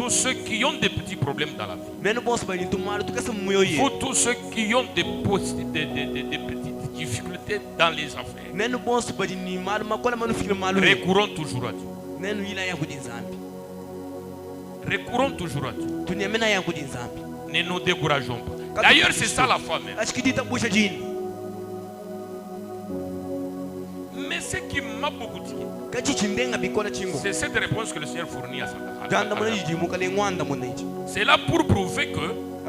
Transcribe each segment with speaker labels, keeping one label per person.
Speaker 1: tous ceux qui ont des petits problèmes dans la vie.
Speaker 2: Menu boss ba ni tumar tu kasa muyo ye.
Speaker 1: Vous tous ceux qui ont des petites difficultés dans les affaires.
Speaker 2: Menu boss ba ni mal makola manu fikir malu.
Speaker 1: Recourons toujours à Dieu.
Speaker 2: Nenu ila ya kudi nzambi.
Speaker 1: Recourons toujours à Dieu.
Speaker 2: Tunyemena ya kudi nzambi.
Speaker 1: Ne nous décourageons pas. D'ailleurs, c'est ça la foi même.
Speaker 2: Ashikidita busha jini.
Speaker 1: Mais ce qui m'a beaucoup dit,
Speaker 2: c'est
Speaker 1: cette réponse que le Seigneur fournit à sa C'est là pour prouver que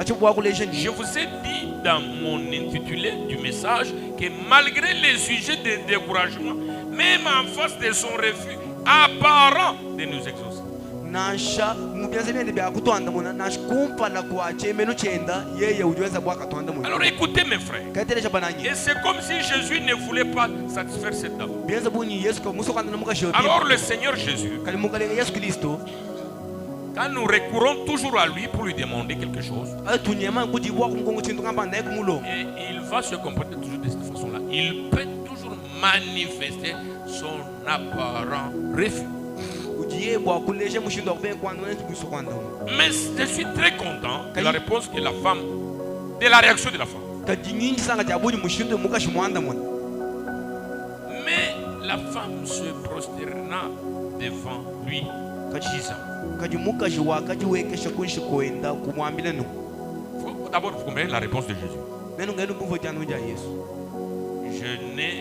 Speaker 1: je vous ai dit dans mon intitulé du message que malgré les sujets de découragement, même en face de son refus apparent de nous exaucer. Alors écoutez mes frères, et c'est comme si Jésus ne voulait pas satisfaire cette dame. Alors le Seigneur Jésus, quand nous recourons toujours à lui pour lui demander quelque chose, et il va se comporter toujours de cette façon-là, il peut toujours manifester son apparent refus. Mais je suis très content de la réponse que la femme, de la réaction de la femme. Mais la femme se prosterna devant lui, disant. D'abord, vous comprenez la réponse de Jésus. Je n'ai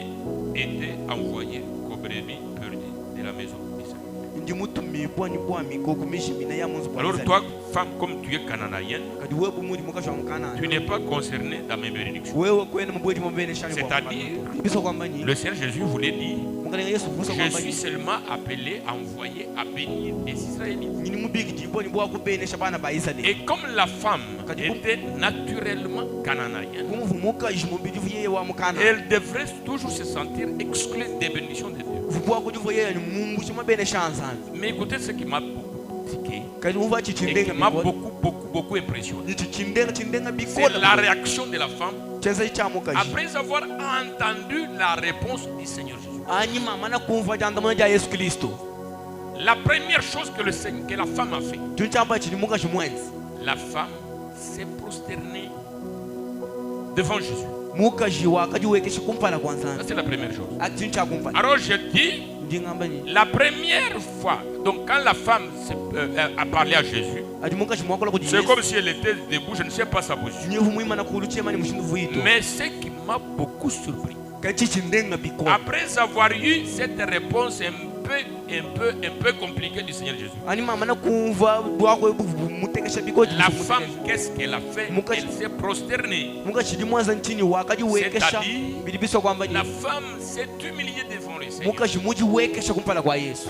Speaker 1: été envoyé qu'aux brebis perdues de la maison. Alors toi, femme, comme tu es cananéenne, tu n'es pas concerné dans mes bénédictions. C'est-à-dire, le Seigneur Jésus voulait dire, je suis seulement appelé, envoyé à bénir les Israélites. Et comme la femme était naturellement cananéenne, elle devrait toujours se sentir exclue des bénédictions de Dieu. Mais écoutez ce qui m'a beaucoup tiqué et qui m'a beaucoup impressionné. C'est la réaction de la femme après avoir entendu la réponse du Seigneur Jésus. La première chose que la femme a fait, la femme s'est prosternée devant Jésus. Ça, c'est la première chose. Alors je dis, la première fois, donc quand la femme a parlé à Jésus, c'est comme si elle était debout, je ne sais pas sa position. Mais ce qui m'a beaucoup surpris, après avoir eu cette réponse un peu compliquée du Seigneur Jésus, la femme, qu'est-ce qu'elle a fait? Elle s'est prosternée. C'est-à-dire, la femme s'est humiliée devant le Seigneur.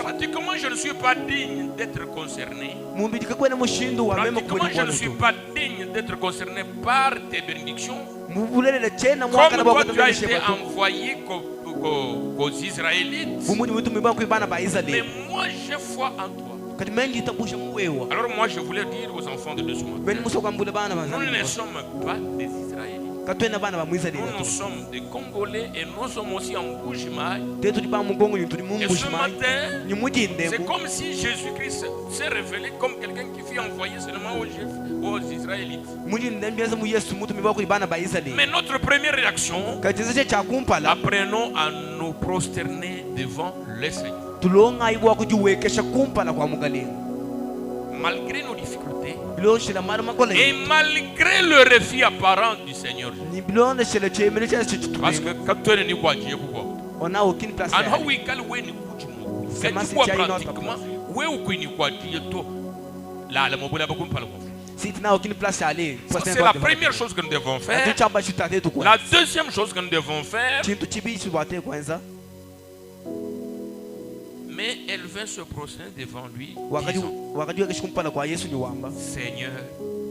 Speaker 1: Pratiquement, je ne suis pas digne d'être concerné. Pratiquement, je ne suis pas digne d'être concerné par tes bénédictions. Comme toi, tu as été envoyé qu'aux Israélites. Mais moi, j'ai foi en toi. Alors moi, je voulais dire aux enfants de ce matin, nous ne sommes pas des Israélites. Nous sommes des Congolais et nous sommes aussi en Bujimaï. Et ce matin, c'est comme si Jésus-Christ s'est révélé comme quelqu'un qui fut envoyé seulement aux Israélites. Mais notre première réaction, apprenons à nous prosterner devant le Seigneur. Malgré nos difficultés et malgré le refus apparent du Seigneur. Parce que quand tu es on n'a aucune place. C'est la première chose que nous devons faire. La deuxième chose que nous devons faire, mais elle vint se prosterner devant lui, disant, Seigneur,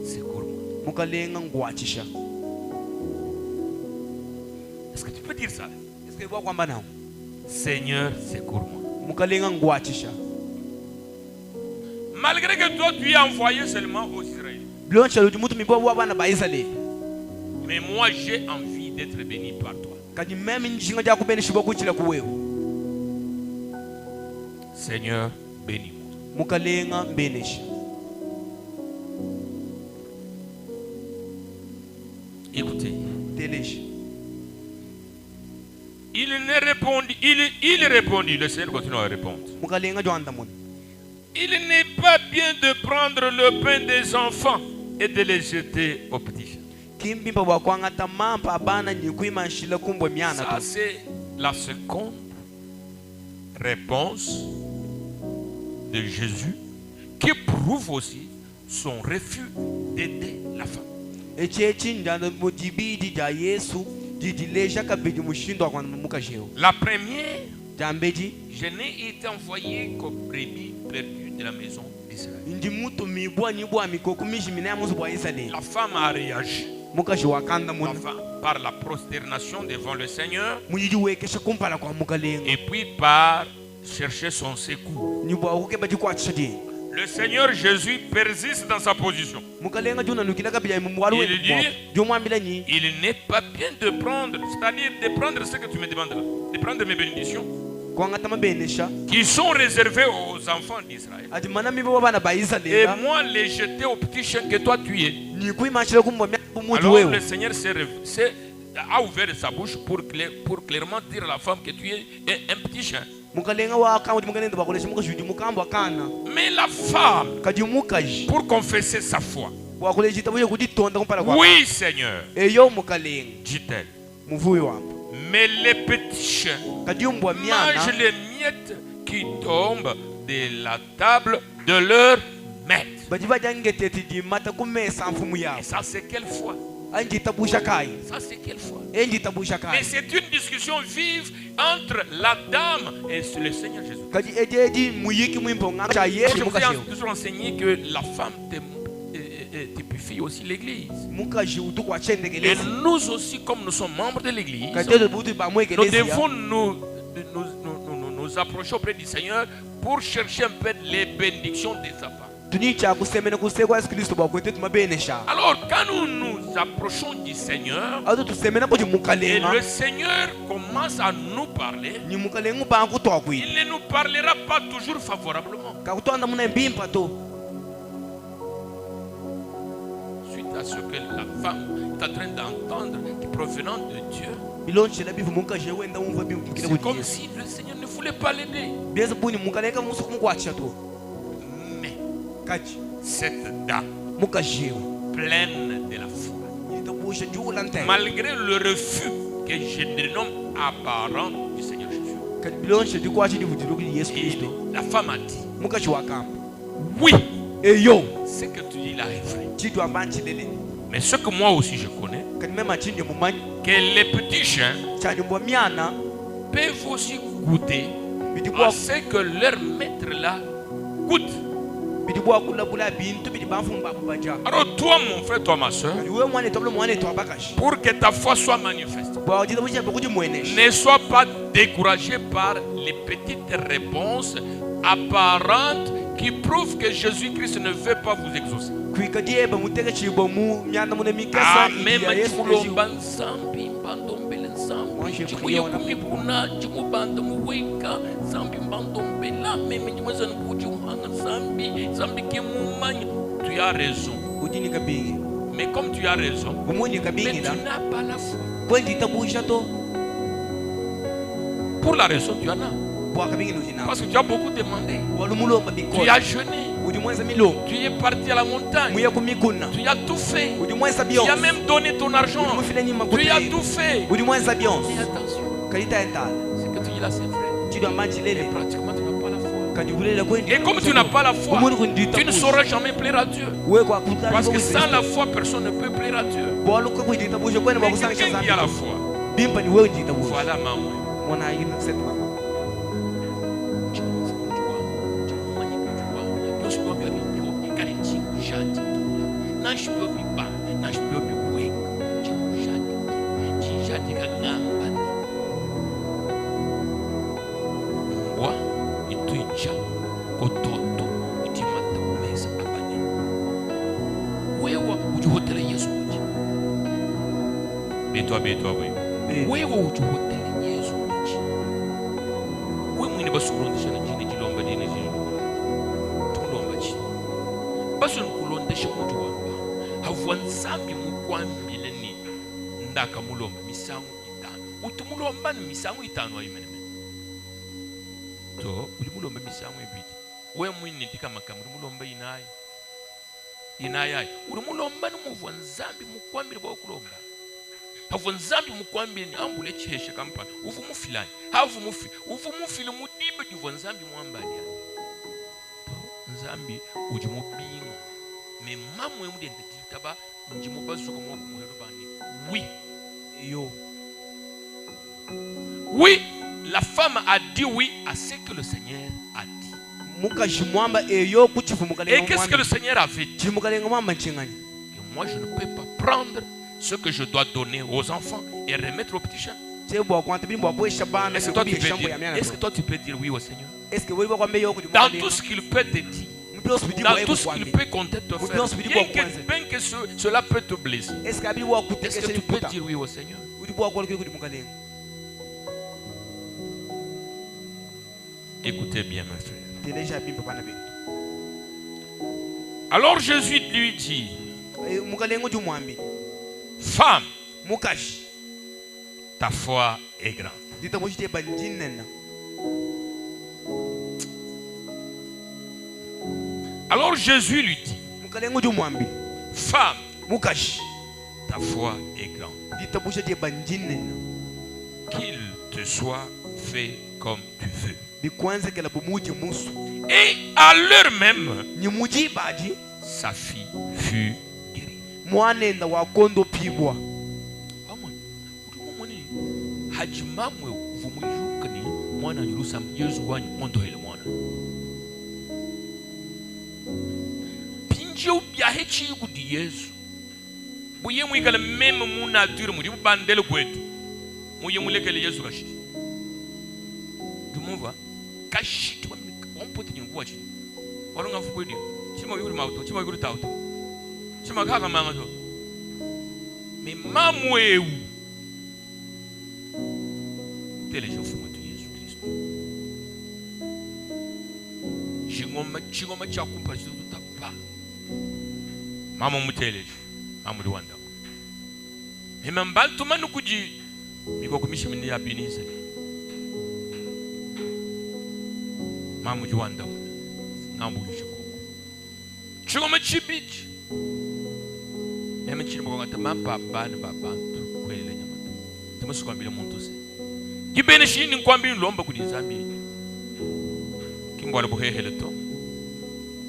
Speaker 1: secours-moi. Est-ce que tu peux dire ça? Seigneur, secours-moi. Malgré que toi tu es envoyé seulement aux Israélites, mais moi j'ai envie d'être béni par toi. Seigneur, bénis-moi. Écoutez. Il répondit, le Seigneur continue à répondre. Il n'est pas bien de prendre le pain des enfants et de les jeter aux petits. Ça, c'est la seconde réponse de Jésus qui prouve aussi son refus d'aider la femme. La première, je n'ai été envoyé qu'aux brebis perdues de la maison d'Israël. La femme a réagi par la prosternation devant le Seigneur et puis par chercher son secours. Le Seigneur Jésus persiste dans sa position. Il dit, il n'est pas bien de prendre, c'est-à-dire de prendre ce que tu me demandes là, de prendre mes bénédictions qui sont réservées aux enfants d'Israël et moi les jeter aux petits chiens que toi tu es. Alors le Seigneur a ouvert sa bouche pour clairement dire à la femme que tu es un petit chien. Mais la femme, pour confesser sa foi, oui Seigneur, dit-elle, mais les petits chiens mangent les miettes qui tombent de la table de leur maître. Et ça c'est quelle foi? Ça c'est quelle fois? Mais c'est une discussion vive entre la dame et le Seigneur Jésus. Je vous ai toujours enseigné que la femme typifie aussi l'église. Et nous aussi, comme nous sommes membres de l'église, nous devons nous approcher auprès du Seigneur pour chercher un peu les bénédictions de sa femme. Alors quand nous nous approchons du Seigneur et le Seigneur commence à nous parler, il ne nous parlera pas toujours favorablement. Suite à ce que la femme est en train d'entendre qui provenant de Dieu, c'est comme si le Seigneur ne voulait pas l'aider. Cette dame pleine de la foi, malgré le refus que je dénomme apparent du Seigneur Jésus, la femme a dit, oui, ce que tu dis là est vrai. Mais ce que moi aussi je connais, que les petits chiens peuvent aussi goûter à ce que leur maître là goûte. Alors toi mon frère, toi ma soeur, pour que ta foi soit manifeste, ne sois pas découragé par les petites réponses apparentes qui prouvent que Jésus-Christ ne veut pas vous exaucer. Tu as raison. Mais comme tu as raison, mais tu n'as pas la foi. Pour la raison, tu en as. Parce que tu as beaucoup demandé. Tu as jeûné. Tu es parti à la montagne. Tu as tout fait. Tu as même donné ton argent. Tu as tout fait. Mais attention, ce que tu dis là c'est vrai. Et pratiquement tu n'as pas la foi. Et comme tu n'as pas la foi, tu ne sauras jamais plaire à Dieu. Parce que sans la foi, personne ne peut plaire à Dieu. Mais quelqu'un qui a la foi, voilà maman. Betwa we. Wewe ujuhotele Yesu uchi. We mwini basulondesha na jini jilomba dine jini. Tumlomba chi. Basu nkulondesha mtu wamba. Havuanzambi mkwambile ni. ndaka mulomba misango itano utumulomba ni misango itano ayimene to uli mulomba misango ibiti we mwini ndika makamuri mulomba inayi uli mulomba numuvwa nzambi mukwambire bwa kulomba havu nzambi mukwambire ni ambule chesha kampana uvu mufilani havu mufili mudibe divwa nzambi muambali to nzambi uji mubinga me mamwe mudende titaba njimu bazuka mwa muhero bani oui la femme a dit oui à ce que le Seigneur a dit. Et qu'est-ce que le Seigneur avait dit? Et moi je ne peux pas prendre ce que je dois donner aux enfants et remettre aux petits chats. Est-ce que toi tu peux dire oui au Seigneur? Dans tout ce qu'il peut te dire, dans tout ce qu'il peut compter te faire, bien que cela peut te blesser, est-ce que tu peux dire oui au Seigneur? Écoutez bien, mes frères. Alors Jésus lui dit, femme, ta foi est grande. Alors Jésus lui dit, femme, ta foi est grande. Qu'il te soit fait comme tu veux. Et à l'heure même, sa fille fut guérie. Kashiti on peut dire quoi tu on a foutu chima yuri mauto chima yuri tauto chima kaka mangato mais mamweu telejo fumo tu Yesu Kristo chingoma cha kumpa chitu tapa mama mutelejo mama duwanda hemambaltu manukuji biko kumishimini ya binisa mamu juanda ngambu chikoko chingoma chibiji emechiri mukangata mapa bana babantu kwele nyamata temusukwambile muntu se gibene shini nkwambile lomba kudi nzambi kimbwala buhehele to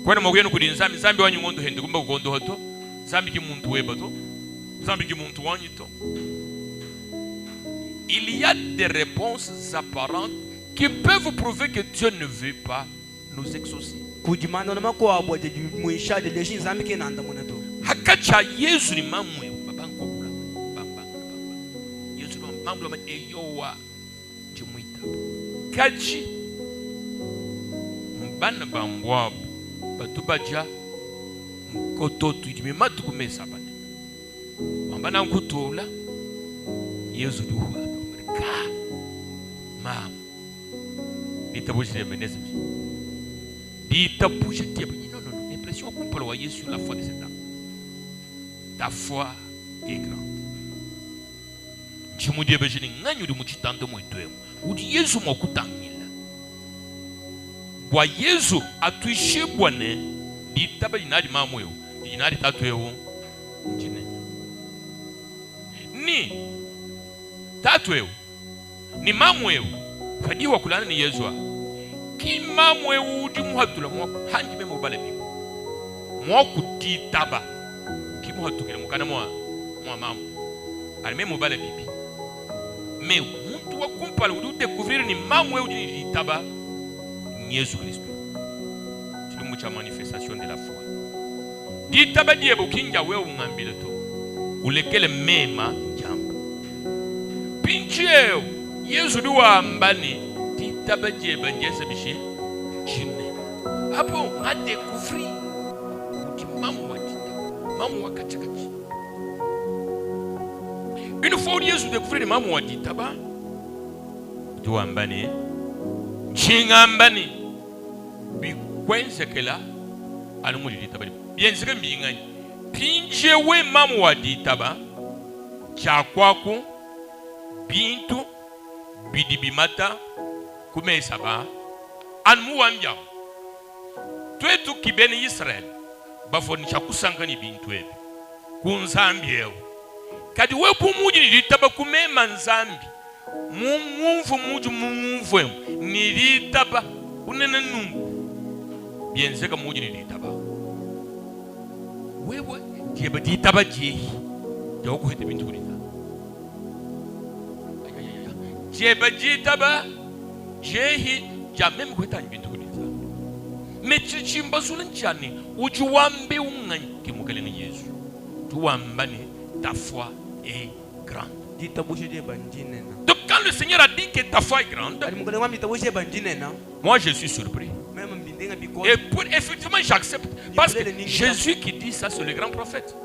Speaker 1: kwena mugeno kudi nzambi nzambi wanyu ngondo hende kumba kugondo hoto nzambi kimuntu weba to nzambi kimuntu wanyu to. Il y a des réponses apparentes qui peuvent vous prouver que Dieu ne veut pas nous exaucer. Hakacha Yesu ni mamwe babanko kula bamba Yesu ni mamwe eyowa jumuita kaji mbana bambwa batubaja kototu idimi matu kumesa bane mbana nkutola Yesu duwa ka mam Ditabouche de Menez. Ditabouche de Menez. Non. L'impression qu'on peut loyer sur la foi de cette dame. Ta foi est grande. Je me dis, je n'ai de mouchitando moitouem. Ou dit Yesu mokutangila. Bois Yesu a touché boine. Ditaba inadi mamweo. Inadi tatueo. Ni tatueo. Ni mamweo. Fadi wa kulana ni Yesu kima mwewudi muhatula hanji memo bale bibo mwa kutitaba kimu hatukile mukana mwa mamu ali memo bale bibi me muntu wa kumpala udi découvrir ni mamu weudi ditaba ni Yesu Kristo c'est mucha manifestation de la foi ditaba diebo kinja wewe ngambile to ulekele mema jambo pincheo Yesu duwa mbani titaba jeba njese bishi jine hapo a découvrir kuti mamu wa titaba mamu wa katikati une fois Yesu découvrir mamu wa titaba duwa mbani chinga mbani bikwense kela anumuli titaba bien sike mbingani pinje we mamu wa titaba Chakwaku, Bintu, Bidibimata, Kume Saba, Anmuambia. Toi tout qui bénit Israël, Bafoni Chakusangani Bintu, Kunzambia. Kadi we pumuji nilitaba kumema nzambi. Mumvu muju mumvu nilitaba unene nungu. Bienzeka muji nilitaba. Wewe jeba ditaba jehi. Jawo kuhete bintu kulita. Jeba ditaba jehi jamem kuheta bintu kulita. Mechichimba zulanchani ujuwambe unganke mukalenge Yesu. Tuwambane ta foi est grande. Donc quand le Seigneur a dit que ta foi est grande, moi je suis surpris. Et effectivement j'accepte. Parce que Jésus qui dit ça, c'est le grand prophète.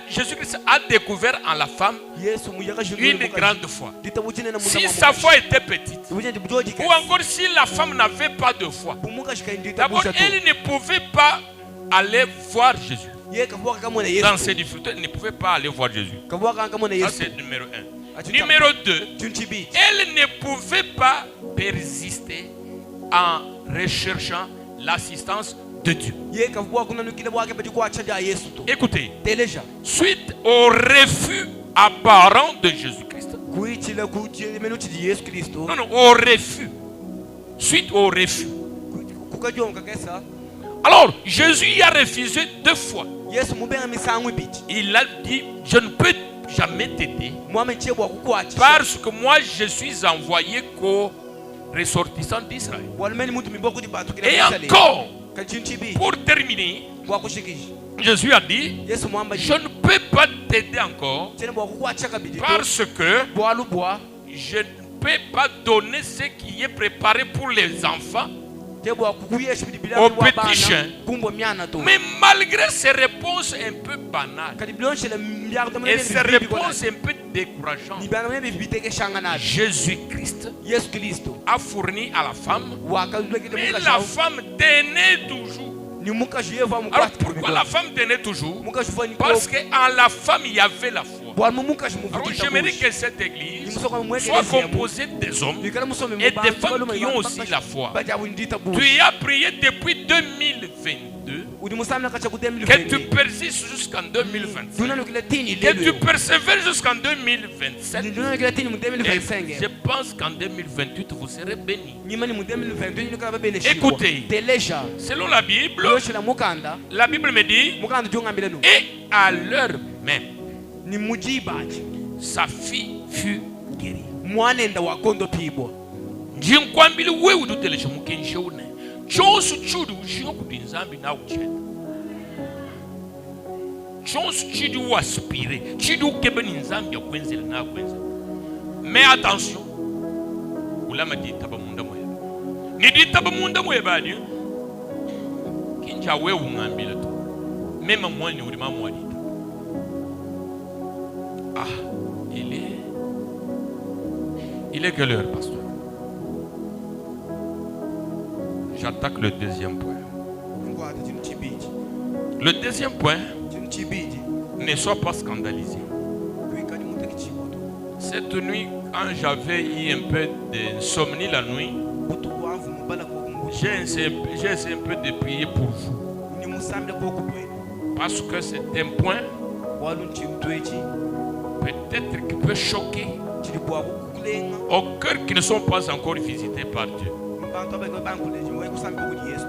Speaker 1: Jésus-Christ a découvert en la femme une grande foi. Si sa foi était petite, ou encore si la femme n'avait pas de foi, d'abord elle ne pouvait pas aller voir Jésus. Dans ses difficultés, elle ne pouvait pas aller voir Jésus. Ça c'est numéro 1. Numéro 2, elle ne pouvait pas persister en recherchant l'assistance de Dieu. Écoutez, suite au refus apparent de Jésus-Christ, non, au refus, suite au refus, alors Jésus a refusé 2 fois. Il a dit, je ne peux jamais t'aider parce que moi je suis envoyé qu'aux ressortissants d'Israël. Et encore, pour terminer, Jésus a dit, je ne peux pas t'aider encore parce que je ne peux pas donner ce qui est préparé pour les enfants aux petits chiens. Mais malgré ces réponses un peu banales et ces réponses un peu décourageantes, Jésus-Christ a fourni à la femme, mais la femme tenait toujours. Alors pourquoi la femme tenait toujours? Parce qu'en la femme il y avait la foi. Alors j'aimerais que cette église soit composée des hommes et des femmes qui ont aussi la foi. Tu as prié depuis 2022, que tu persistes jusqu'en 2025, que tu persévères jusqu'en 2027. Et je pense qu'en 2028 vous serez bénis. Écoutez, selon la Bible me dit, et à l'heure même, sa fille fut guérie. Jinkwambili wewe udutelesha mukenshe une. Chonsu chudu ushingo kudinzambi na uchene. Chonsu chudu waspire. Chudu ukebeni nzambi ya kwenzele na kwenzele. Mais attention. Ulama di taba munda mweba. Ni di taba munda mweba di. Kinja wewe ungambile tu. Mema mwani ulima mwani. Ah, il est quelle heure, pasteur? J'attaque le deuxième point. Le deuxième point, ne sois pas scandalisé. Cette nuit, quand j'avais eu un peu d'insomnie la nuit, j'ai essayé un peu de prier pour vous. Parce que c'est un point peut-être qui peut choquer aux cœurs qui ne sont pas encore visités par Dieu.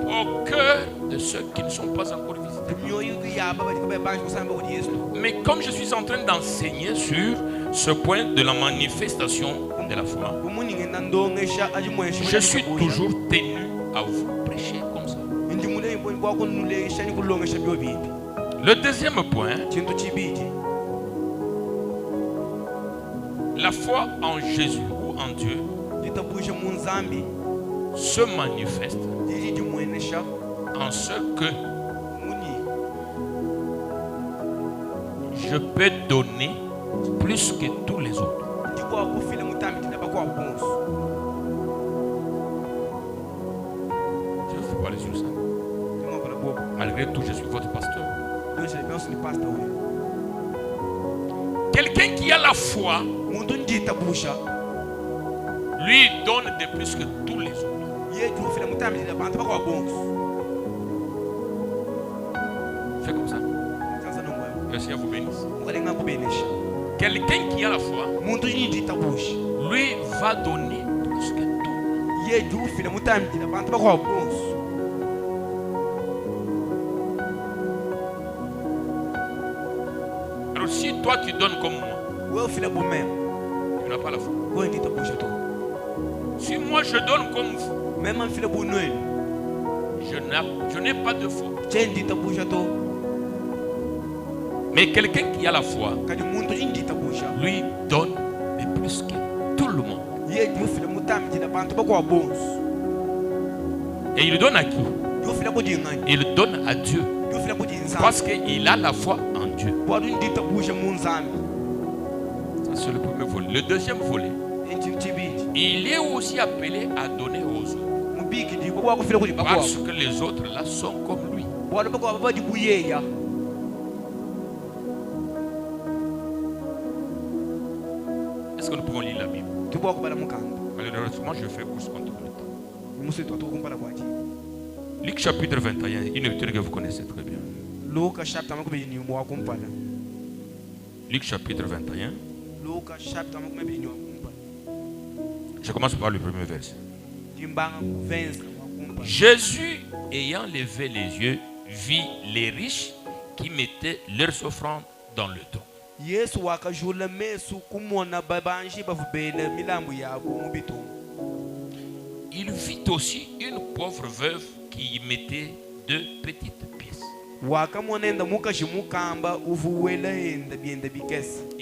Speaker 1: Au cœur de ceux qui ne sont pas encore visités. Mais comme je suis en train d'enseigner sur ce point de la manifestation de la foi, je suis toujours tenu à vous prêcher comme ça. Le deuxième point, la foi en Jésus ou en Dieu se manifeste en ce que je peux donner plus que tous les autres. Je vais vous parler sur ça. Malgré tout, je suis votre pasteur. Quelqu'un qui a la foi lui donne de plus que tous les autres. Fais comme ça. Merci, à vous bénisse. Quelqu'un qui a la foi lui va donner plus que tout. Alors si toi tu donnes comme moi, tu n'as pas la foi. Si moi je donne comme vous, je n'ai pas de foi. Mais quelqu'un qui a la foi lui donne de plus que tout le monde. Et il donne à qui? Il donne à Dieu. Parce qu'il a la foi en Dieu. C'est le premier volet. Le deuxième volet, il est aussi appelé à donner aux autres. Parce que les autres là sont comme lui. Est-ce que nous pouvons lire la Bible? Malheureusement, je fais course contre le temps. Luc chapitre 21, une lecture que vous connaissez très bien. Luc chapitre 21. Je commence par le premier verset. Jésus, ayant levé les yeux, vit les riches qui mettaient leurs offrandes dans le don. Il vit aussi une pauvre veuve qui y mettait 2 petites pièces. Il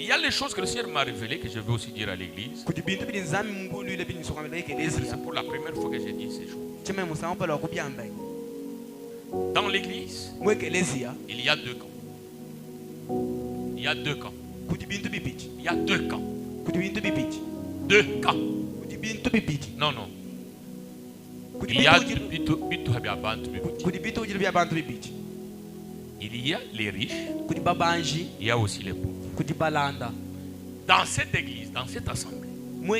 Speaker 1: y a les choses que le Seigneur m'a révélées que je veux aussi dire à l'église. C'est pour la première fois que j'ai dit ces choses. Dans l'église, il y a 2 camps. Il y a 2 camps. Il y a 2 camps. 2 camps. Non, non. Il y a les riches. Il y a aussi les pauvres. Dans cette église, dans cette assemblée, nous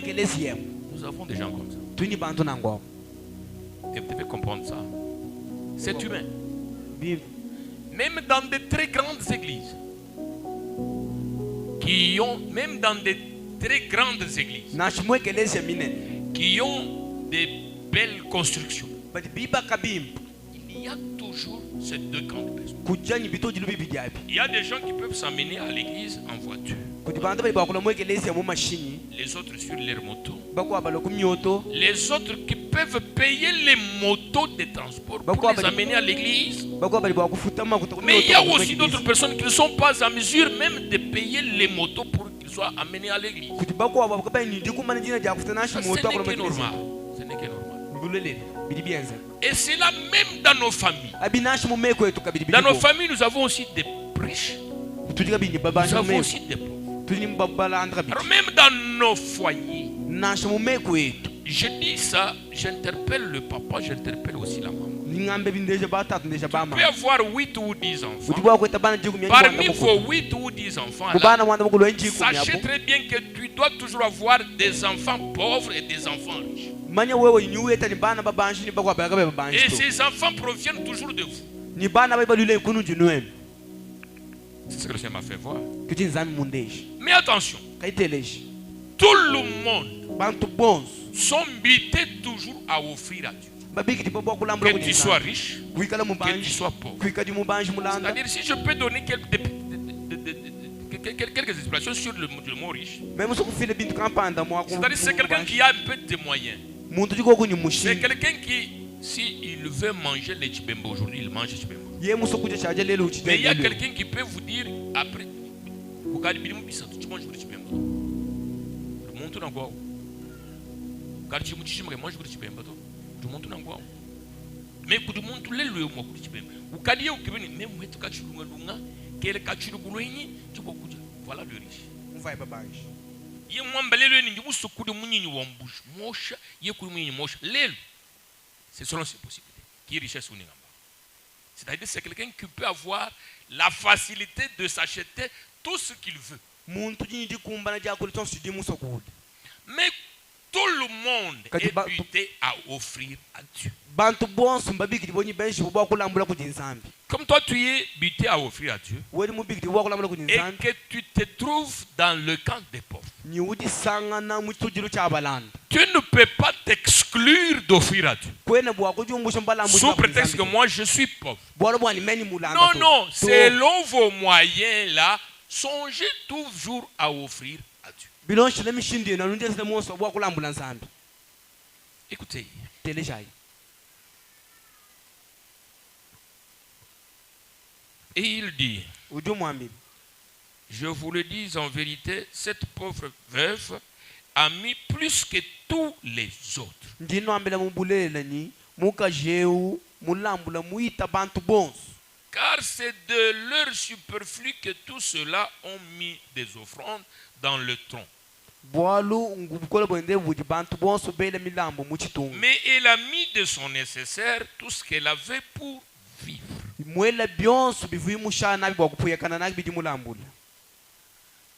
Speaker 1: avons des gens comme ça. Et vous devez comprendre ça. C'est humain. Même dans de très grandes églises, même dans de très grandes églises, qui ont des belles constructions, il y a toujours ces 2 camps de personnes. Il y a des gens qui peuvent s'amener à l'église en voiture, les autres sur leurs motos, les autres qui peuvent payer les motos de transport pour les amener à l'église. Mais il y a aussi d'autres personnes qui ne sont pas en mesure même de payer les motos pour qu'ils soient amenés à l'église. Ce n'est que normal. Ce n'est que normal. Et c'est là même dans nos familles. Dans nos familles, nous avons aussi des riches. Nous avons aussi des pauvres. Alors même dans nos foyers, je dis ça, j'interpelle le papa, j'interpelle aussi la maman. Tu peux avoir 8 ou 10 enfants. Parmi vos 8 ou 10 enfants, là, sachez très bien que tu dois toujours avoir des enfants pauvres et des enfants riches. Et ces enfants proviennent toujours de vous. C'est ce que le Seigneur m'a fait voir. Mais attention, tout le monde sont mutés toujours à offrir à Dieu. Que tu sois riche, que tu sois pauvre. C'est-à-dire, si je peux donner quelques explications sur le mot riche, c'est-à-dire c'est quelqu'un qui a un peu de moyens. C'est quelqu'un qui, s'il veut manger les chibembo aujourd'hui, il mange les chibembo. Mais il y a quelqu'un qui peut vous dire après, tu manges les chibembo. Le monde n'a quoi. Car tu manges les chibembo. Du monde n'a quoi. Mais pour le monde, tu l'as lu au mot de chibembo. Ou quand il y a même tu as voilà le riche. C'est selon ses possibilités. Qui est richesse ou n'est pas. C'est-à-dire c'est quelqu'un qui peut avoir la facilité de s'acheter tout ce qu'il veut. Mais tout le monde est buté à offrir à Dieu. Comme toi tu es buté à offrir à Dieu et que tu te trouves dans le camp des pauvres, tu ne peux pas t'exclure d'offrir à Dieu sous prétexte que moi je suis pauvre. Non, non, selon vos moyens là, songez toujours à offrir à Dieu. Écoutez. Et il dit, je vous le dis en vérité, cette pauvre veuve a mis plus que tous les autres. Car c'est de leur superflu que tous ceux-là ont mis des offrandes dans le tronc. Mais elle a mis de son nécessaire tout ce qu'elle avait pour vivre.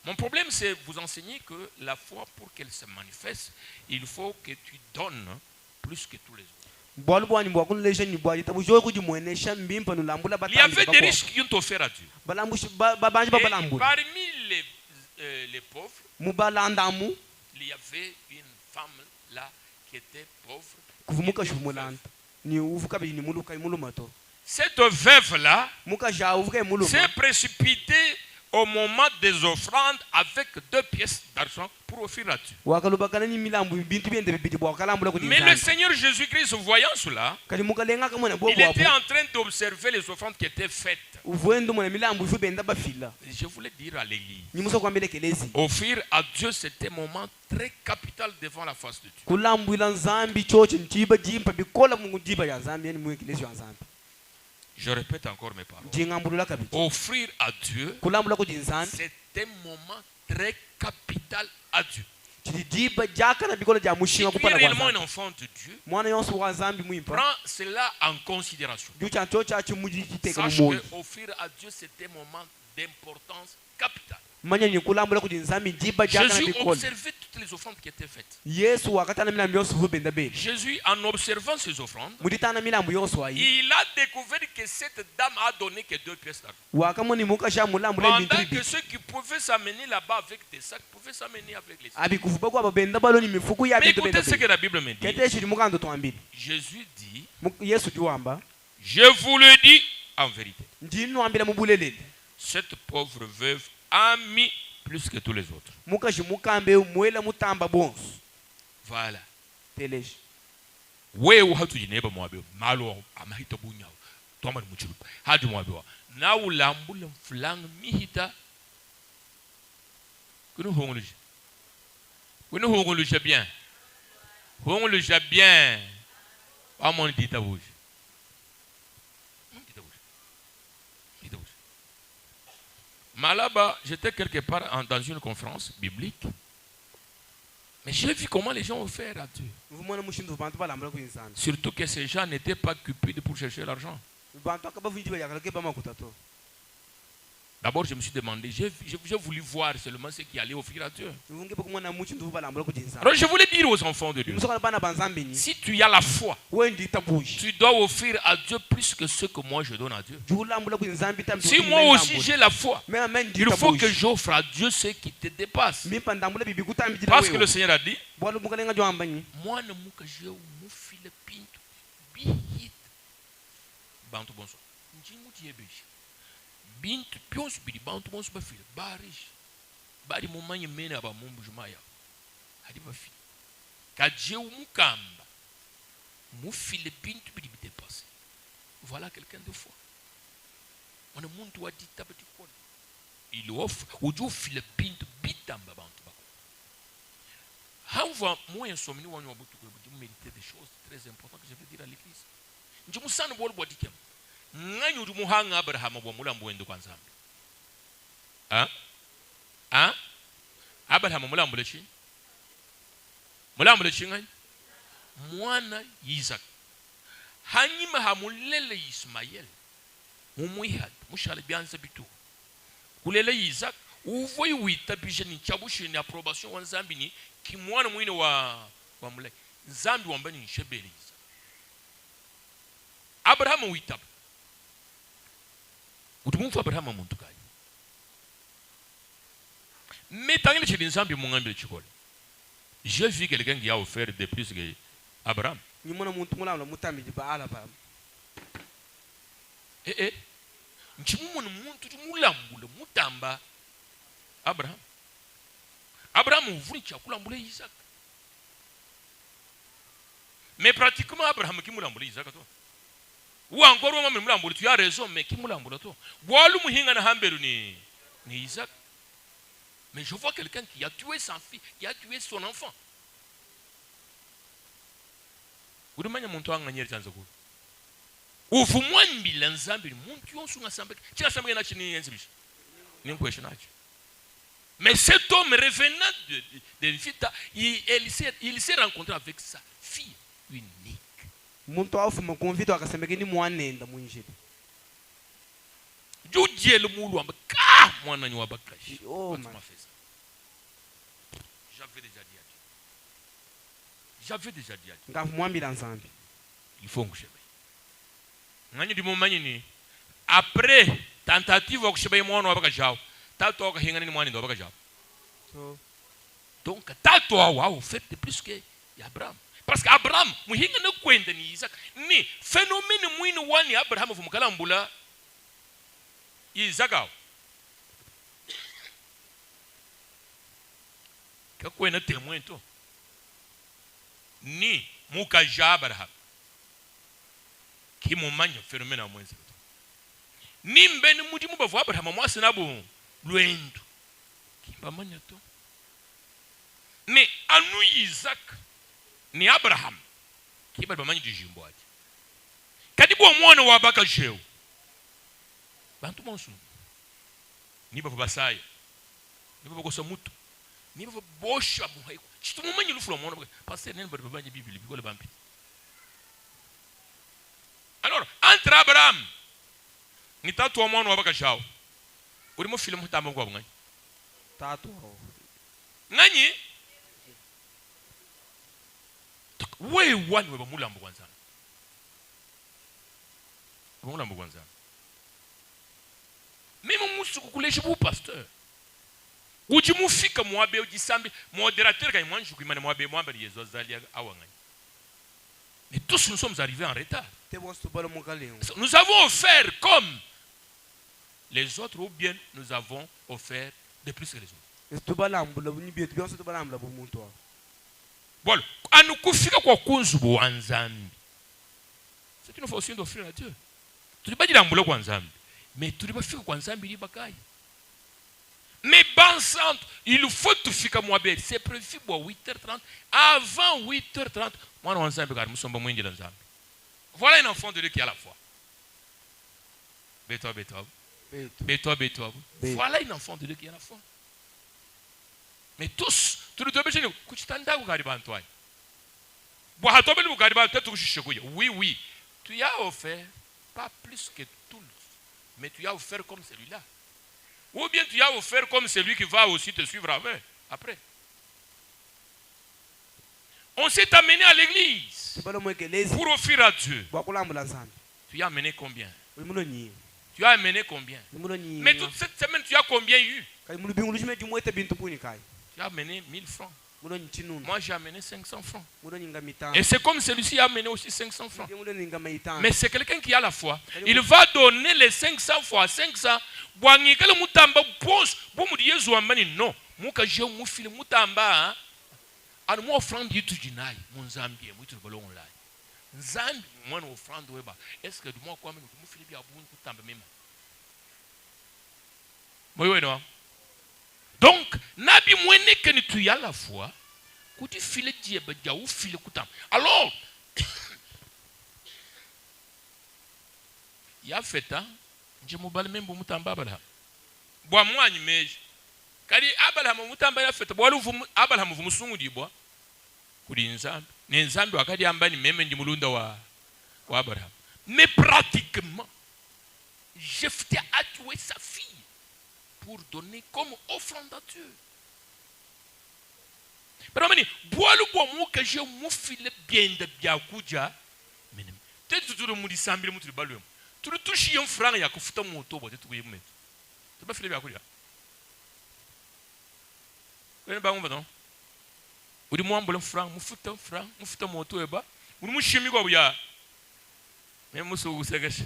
Speaker 1: Mon problème, c'est vous enseigner que la foi, pour qu'elle se manifeste, il faut que tu donnes plus que tous les autres. Il y avait des riches qui ont offert à Dieu. Et parmi les pauvres, il y avait une femme là qui était pauvre. Cette veuve-là s'est précipitée au moment des offrandes avec 2 pièces d'argent pour offrir à Dieu. Mais le Seigneur Jésus-Christ, voyant cela, il était en train d'observer les offrandes qui étaient faites. Je voulais dire à l'église, offrir à Dieu, c'était un moment très capital devant la face de Dieu. Je répète encore mes paroles. Offrir à Dieu, c'est un moment très capital à Dieu. Si tu es réellement un enfant de Dieu, prends cela en considération. Sache que offrir à Dieu, c'est un moment d'importance capitale. Jésus observait toutes les offrandes qui étaient faites. Jésus, en observant ces offrandes, il a découvert que cette dame a donné que 2 pièces d'argent. Pendant que ceux qui pouvaient s'amener là-bas avec des sacs pouvaient s'amener avec les sacs. Mais écoutez ce que la Bible me dit. Jésus dit, je vous le dis en vérité, cette pauvre veuve a mis plus que tous les autres. Voilà. Wewe hatujineba mwabe malo amahita bunyawo twamali muchiru hadi mwabe wa na ulambula mfulanga mihita kuno hongoluje bien hongoluje bien amon dita bouge. Malaba, j'étais quelque part dans une conférence biblique. Mais j'ai vu comment les gens ont fait à Dieu. Surtout que ces gens n'étaient pas cupides pour chercher l'argent. D'abord, je me suis demandé, j'ai voulu voir seulement ce qui allait offrir à Dieu. Alors, je voulais dire aux enfants de Dieu, si tu as la foi, tu dois offrir à Dieu plus que ce que moi je donne à Dieu. Si moi aussi j'ai la foi, il faut que j'offre à Dieu ce qui te dépasse. Parce que le Seigneur a dit, moi ne bintu byonse biri bantu bonse bafile barish bari mu manye mene abamumbu jumaya hadi bafile kaje umukamba mufile bintu biri bidepasser. Voilà quelqu'un de foi. On a muntu wa ditabati kona il offre uju file bintu bitamba bantu bako hanva moyen somni wanyu wabutu ko bu mériter des choses très importantes que je veux dire à l'église. Njumu sana bol bodikem nganyu dumuhanga Abraham mulambo wendo kwanzambi Abraham mulambo lechi ngani mwana Isaac hanyima hamulele Ismael umwihad mushale byanza bitu kulele Isaac uvoyi witabije ni chabushi ni approbation wa nzambi ni kimwana mwine wa mule nzambi wamba ni shebeliza Abraham witab utumumfa Abraham muntu kai mais tangile chez nzambi mungambi chikole je vis quelqu'un qui a offert de plus que Abraham
Speaker 2: ni mwana muntu mulala mutambi ba ala ba
Speaker 1: nchimumuna muntu tumulambula mutamba Abraham uvuni chakulambula Isaac mais pratiquement Abraham qui mulambula Isaac to ou encore au moment mulambula tu as raison mais qui mulambula to boalu muhinga na hamberu ni Isaac mais je vois quelqu'un qui a tué sa fille qui a tué son enfant udumanya muntu anganyeri chanza ku ufumwambi la nzambi muntu yonsu ngasambeke chika sambeke na chini yenzibishi ni questionage. Mais cet homme revenant de Vita, il s'est rencontré avec sa fille unique.
Speaker 2: Muntu afuma convite akasembeke ni mwanenda munjiri.
Speaker 1: Jujie le mulu amba ka mwana nywa bakashi.
Speaker 2: Oh man.
Speaker 1: J'avais déjà dit.
Speaker 2: Ngafumwambi la nzambi.
Speaker 1: Il faut ngusebe. Ngani di mumanyi ni après tentative wa kushebe mwana wa bakajao. Tato waka hingani ni mwani ndo bakajao. Donc tato wa fait de plus que Abraham. Parce que Abraham muhinga ne kwenda ni Isaac. Ni phénomène mwini wani Abraham fumukalambula Isaac. Kakwena témoin to. Ni mukaja Abraham. Ki mumanya phénomène amwenzi. Ni mbeni mudimu bavu Abraham mwasi nabo luendo. Kimba manya to. Mais anu Isaac ni Abraham kiba bamanyi dijimbo ati. Kadibu omwana wa bakajeo. Bantu monsu. Ni bavu basaya. Ni bavu kosa mutu. Ni bavu bosha muhaiko. Chitu mumanyi lufula omwana pasteur nene bari babanyi Bible bikole bampi. Alors, entre Abraham ni tatu omwana wa bakajao. Uri mo film tamba kwa ngani?
Speaker 2: Tatu.
Speaker 1: Ngani? We wani weba mulambo kwanza. Mulambo kwanza. Mimi musu kukuleshi bu pasteur. Uji mufika mwabe ujisambi modérateur quand mwanju kuimana mwabe mwamba yezo zalia awangani. Mais tous nous sommes arrivés en retard. Nous avons offert comme les autres ou bien nous avons offert de plus que les autres. Voilà. Anukufika kwa kunzubu wa nzambi. C'est une façon d'offrir à Dieu. Tu ne pas dire ambula kwa nzambi. Mais tu ne pas faire kwa nzambi li bakai. Mais bansan, il faut tout faire moi belle. C'est prévu pour 8h30. Avant 8h30, moi on nzambi car nous sommes moins de nzambi. Voilà un enfant de Dieu qui a la foi. Bétoa. Voilà un enfant de Dieu qui a la foi. Mais tous, tu ne dois pas dire que tu t'endas au Gariban toi. Oui, tu as offert pas plus que tous, mais tu as offert comme celui-là. Ou bien tu as offert comme celui qui va aussi te suivre après. On s'est amené à l'église pour offrir à Dieu. Tu as amené combien? Tu as amené combien? Mais toute cette semaine, tu as combien eu? Tu as amené 1000 francs. Moi, j'ai amené 500 francs. Et c'est comme celui-ci a amené aussi 500 francs. Mais c'est quelqu'un qui a la foi. Il va donner les 500 fois 500. Non. Ano mo offrande yitu jinai munzambie mwitu balo online nzambi mwana offrande weba est-ce que moi kwa mimi kumufile bya bungu kutamba mema moyo no. Donc nabi mwene que ni tu ya la foi kuti file die ba ja ou file kutamba. Alors ya feta nje mobale membo mutamba bala bwa mwanyi meje kali Abraham mutamba ya feta bwa luvu Abraham vumusungu dibwa kuli nzambi ne nzambi wakati ambani meme ndi mulunda wa Abraham. Mais pratiquement Jephthé a tué sa fille pour donner comme offrande à Dieu. Pero mani boalu bo mu ka je mu file bien de biakuja menem te tuturu mu di sambile mu tubalu tu touchi un franc ya ko futa mu to bo te tuye mu tu ba file biakuja ko ba mu ba non udi mu ambole franc mu futa mu to eba mu shimi go ya me mu so usegesh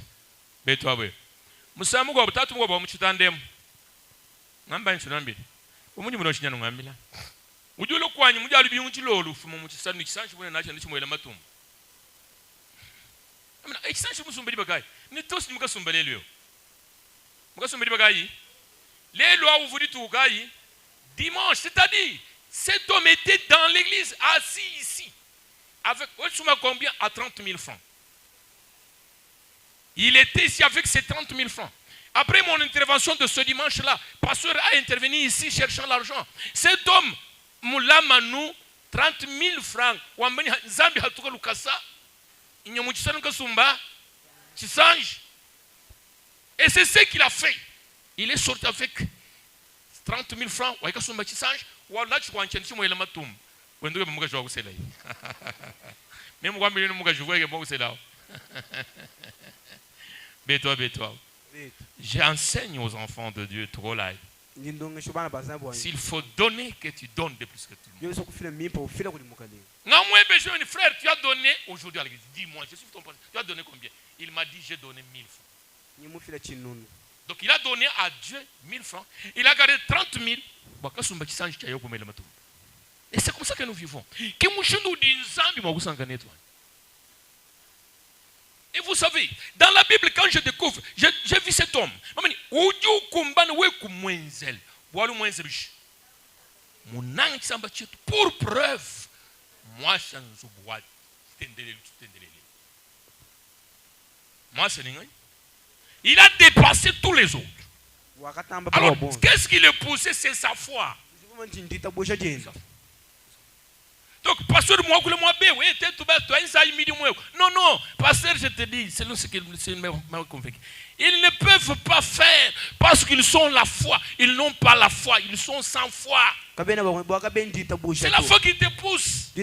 Speaker 1: beto abe musamu go butatu go ba mu chitandem ngamba nchunambi umunyi muno shinyano ngambila Ujulo kwanyi mujalu biunchilolu fuma muchisanu chisanshi bone nacha ndichimwela matumba. Amina chisanshi musumbeli bagai. Ni tosi mukasumbele leo. Mukasumbeli bagai. Lelo a ouvri tout gai. Dimanche, c'est-à-dire cet homme était dans l'église assis ici avec combien à 30 000 francs. Il était ici avec ses 30 000 francs. Après mon intervention de ce dimanche-là, pasteur a intervenu ici cherchant l'argent. Cet homme Moulamanu 30 000 francs. Wambani Zambi hatuka lukasa. Inyamuchisanu kasumba. Chisange. Et c'est ce qu'il a fait. Il est sorti avec 30 000 francs. Waika sumba chisange. Walachi kwa nchenchi mwela matum. Wenduke mga jwa kusela yi. Memu kwa mbili mga jwa yi mga kusela. Bétois. J'enseigne aux enfants de Dieu trop là. S'il faut donner, que tu donnes de plus que tout le monde. Frère, tu as donné aujourd'hui à l'église. Dis-moi, je suis ton pasteur. Tu as donné combien? Il m'a dit, j'ai donné 1000 francs. Donc il a donné à Dieu 1000 francs. Il a gardé 30 000. Et c'est comme ça que nous vivons. Et vous savez, dans la Bible, quand je découvre, j'ai vu cet homme. Pour preuve, moi, il a dépassé tous les autres. Alors, qu'est-ce qui le poussait? C'est sa foi. Donc, pasteur, moi, non, pasteur, je te dis, c'est ce qu'il m'a convaincu. Ils ne peuvent pas faire parce qu'ils sont la foi. Ils n'ont pas la foi, ils sont sans foi. C'est la foi qui te pousse.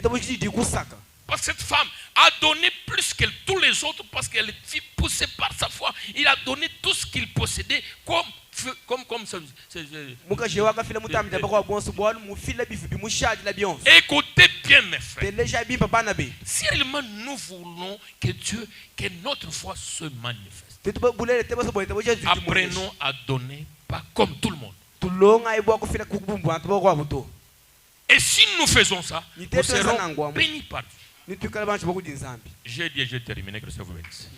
Speaker 1: Parce que cette femme a donné plus que tous les autres parce qu'elle fut poussée par sa foi. Il a donné tout ce qu'il possédait comme ça. Écoutez bien mes frères. Si réellement nous voulons que notre foi se manifeste, apprenons à donner pas comme tout le monde. Et si nous faisons ça, nous serons bénis par Dieu. J'ai dit et j'ai terminé, que ça vous bénisse.